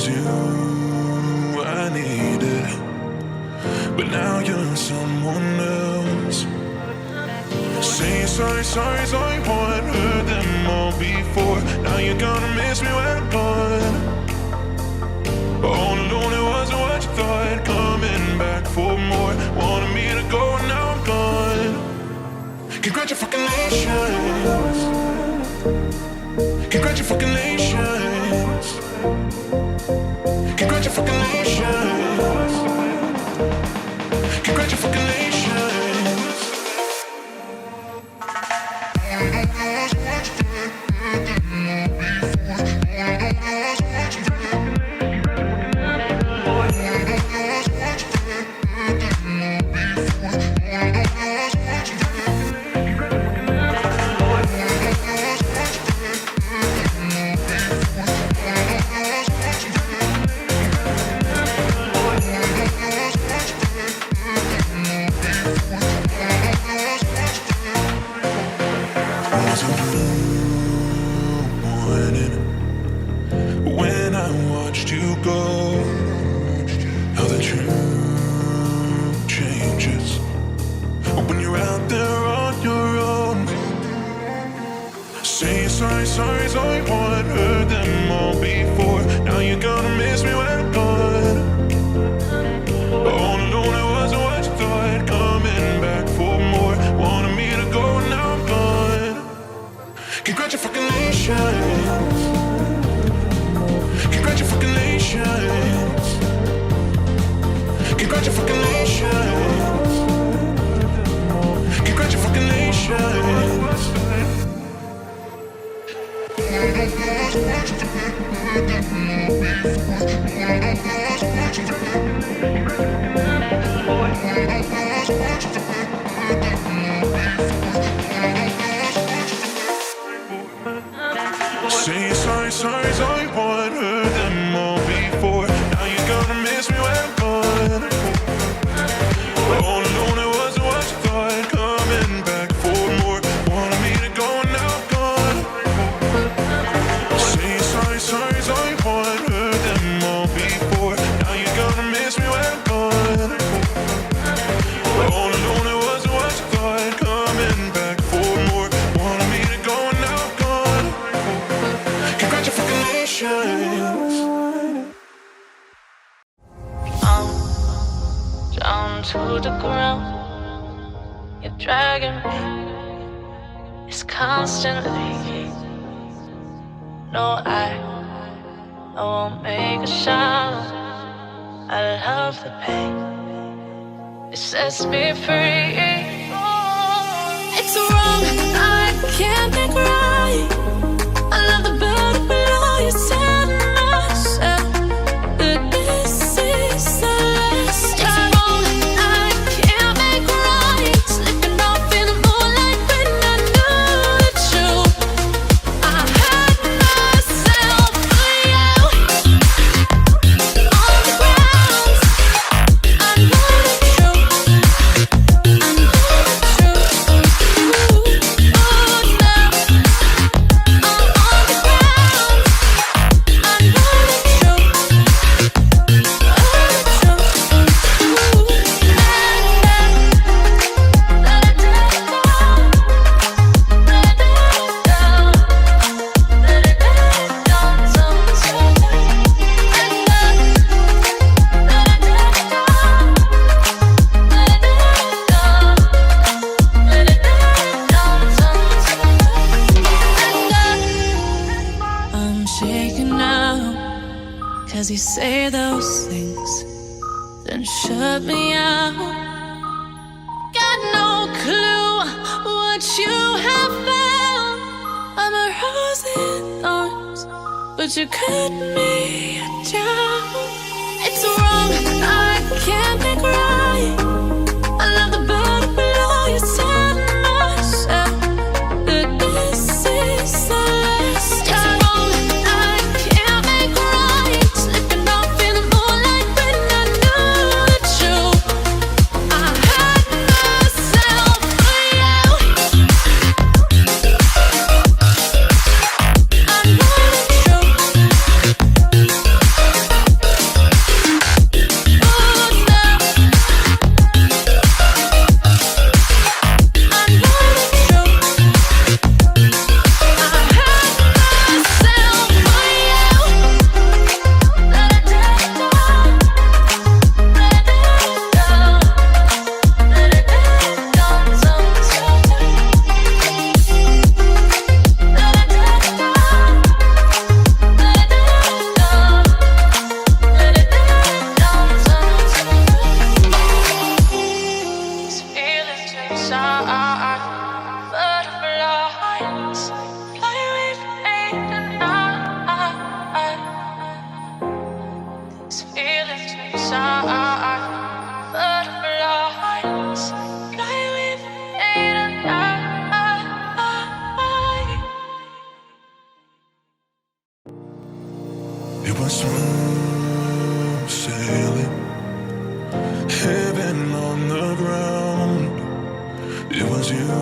you I needed, but now you're someone else. Say sorry, sorry, sorry, boy, I've heard them all before. Now you're gonna miss me when I'm gone. All alone it wasn't what you thought. Coming back for more. Wanted me to go and now I'm gone. Congratulations. Congratulations. Congratulations. Congratulations. When I watched you go, how the truth changes when you're out there on your own. Say sorry, sorry, sorry, boy, I've heard them all before. Now you're gonna miss me when I'm gone. All alone it wasn't what you thought. Coming back for more. Wanted me to go and now I'm gone. Congratulations. Congratulations. Congratulations. Congratulations. Say sorry, sorry, sorry, boy, I've heard them all before. Now you're gonna miss me when I'm gone. All alone it wasn't what you thought. Coming back for more. Wanted me to go and now I'm gone. Say sorry, sorry, sorry, boy, I've heard them all before. Now you're gonna miss me when I'm gone. All alone it wasn't what you thought. Coming back for more. Wanted me to go and now I'm gone. Congratulations. I'm down to the ground. You're dragging me. It's constantly. No, I won't make a sound. I love the pain. It sets me free. It's wrong. I can't make right. I love the bird below you said myself. But this is the last time. It's wrong, I can't make right. Slipping off in the moonlight when I knew the truth. I had myself for you. On the ground, I know the truth. I know the truth. Oh, now I'm on the ground. I know the truth. I'm shaking now, 'cause you say those things, then shut me out. Got no clue what you have found. I'm a rose in thorns, but you cut me down. It's wrong, I can't make right. I love the bird below you said myself. But this is the last time. It's wrong, I can't make right. Slipping off in the moonlight when I knew the truth. I had myself for you. I know the truth. smooth sailing, heaven on the ground. It was you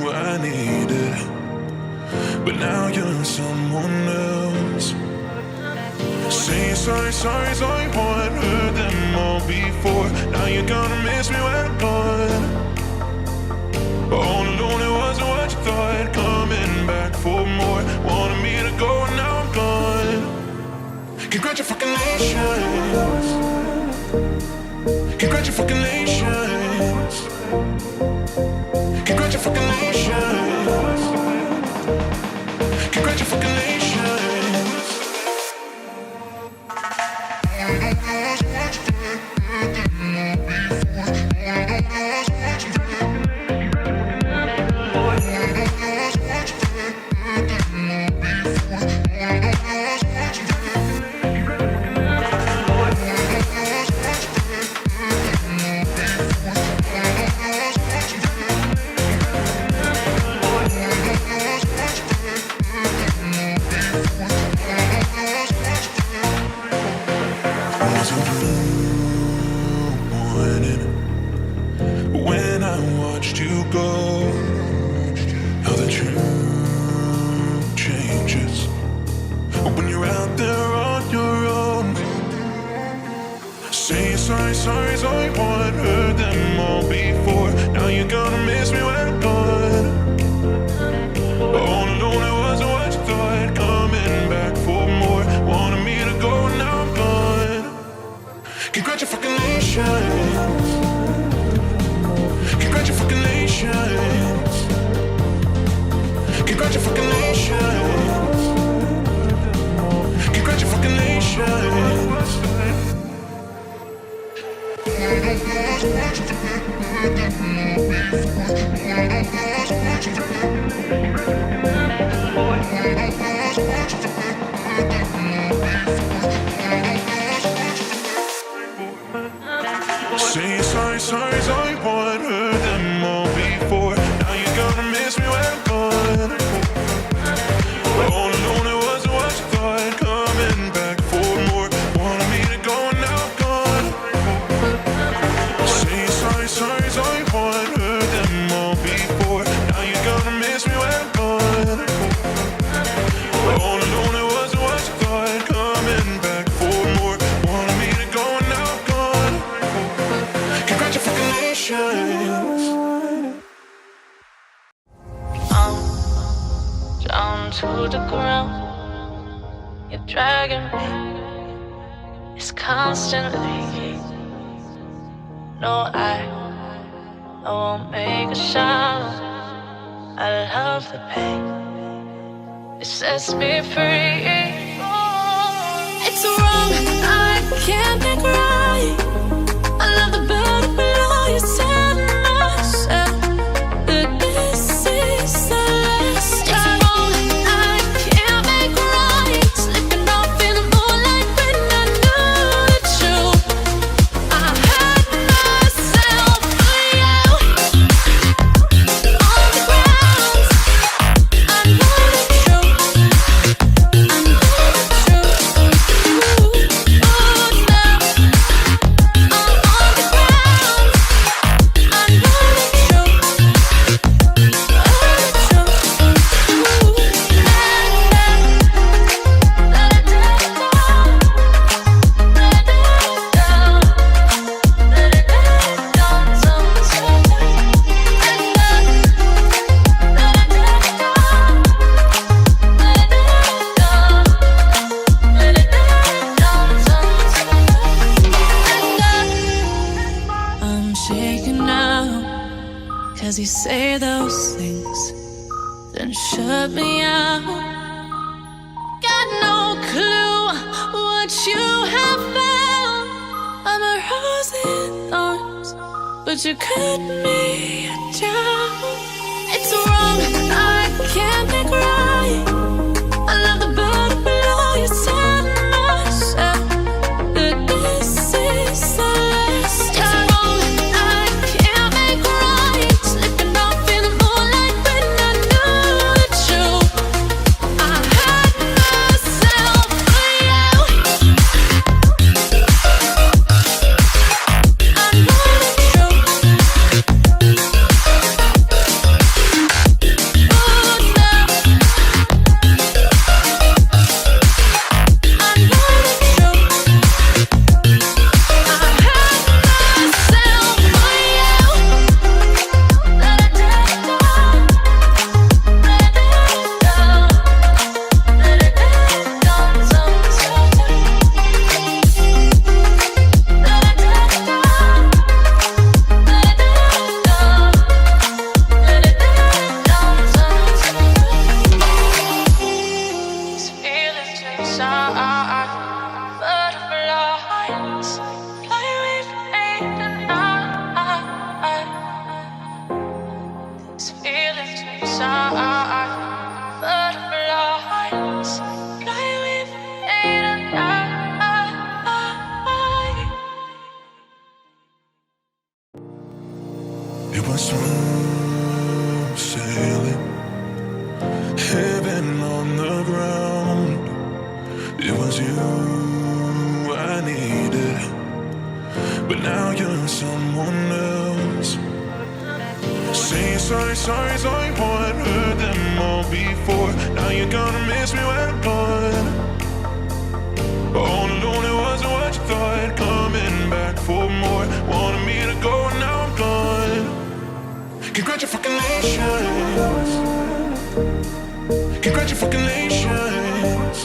I needed, but now you're someone else. Say sorry, sorry, sorry, boy, I heard them all before. Now you're gonna miss me when I'm gone. All alone, it wasn't what you thought. Coming back for more. Wanted me to go, and now I'm gone. Congratulations. Congratulations. Congratulations. Congratulations. When I watched you go, how the truth changes when you're out there on your own. Say sorry, sorry, sorry, boy, I heard them all before. Now you're gonna miss me when I'm gone. All alone, it wasn't what you thought. Coming back for more. Wanted me to go, and now I'm gone. Congratulations. Congratulations. Congratulations. Congratulations. Say sorry, sorry, sorry, boy, I heard them all before. Now you're gonna miss me when I'm gone. All alone, it wasn't what you thought. Coming back for more. Wanted me to go, and now I'm gone. Say sorry, sorry, sorry, boy, I heard them all before. Now you're gonna miss me when I'm gone. All alone, it wasn't what you thought. Coming back for more. Wanted me to go, and now I'm gone. Congratulations. I'm down to the ground. You're dragging me. It's constantly. No, I won't make a sound. I love the pain. It sets me free. It's wrong. I can't make right. I love the better below you said myself. But this is the last time. It's wrong, I can't make right. Slipping off in the moonlight when I knew the truth. I had myself for you. On the ground, I know the truth. I know the truth. Ooh, now I'm on the ground. I know the truth. I'm shaking now, 'cause you say those things, then shut me out. Got no clue what you have found. I'm a rose in thorns, but you cut me down. It's wrong, I can't make right. I love the better below you said myself. But this is the last time. It's wrong, I can't make right. Slipping off in the moonlight when I knew the truth. I had myself for you. It was smooth sailing, heaven on the ground. It was you I needed, but now you're someone else. Say sorry, sorry, sorry, boy, I heard them all before. Now you're gonna miss me when I'm gone. All alone, it wasn't what you thought. Coming back for more. Wanted me to go, and now I'm gone. Congratulations. Congratulations.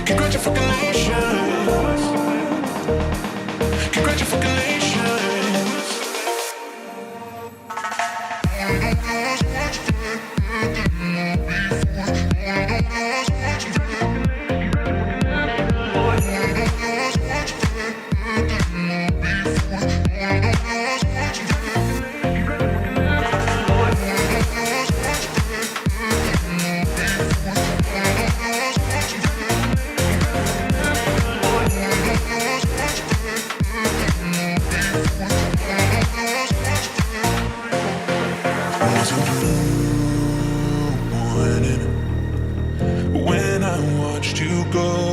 Congratulations. Congratulations. Was a blue morning when I watched you go.